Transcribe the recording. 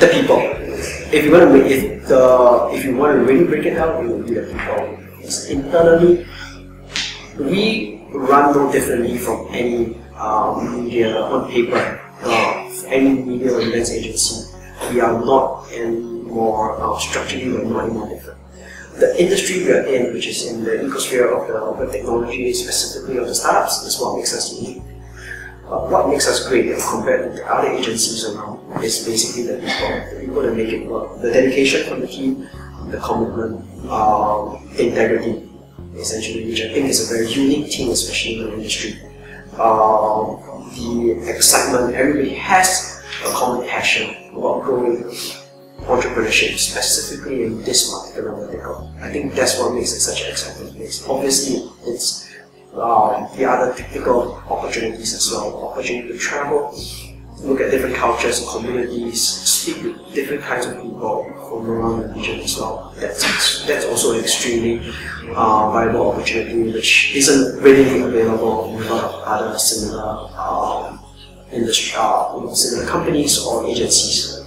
the people. If you want to make if you want to really break it down, it will be the people. Internally, we run no differently from any media on paper, any media or events agency. We are not any more structurally, we're not any more different. The industry we are in, which is in the ecosphere of the technology, specifically of the startups, is what makes us unique. What makes us great compared to the other agencies around is basically the people that make it work. The dedication from the team, the commitment, integrity, essentially, which I think is a very unique thing, especially in the industry. The excitement, everybody has a common passion about growing entrepreneurship, specifically in this particular vertical. I think that's what makes it such an exciting place. Obviously, it's the other technical opportunities as well, opportunity to travel, look at different cultures and communities, speak with different kinds of people from around the region as well. That's also an extremely viable opportunity which isn't readily available in a lot of other similar industry, similar companies or agencies.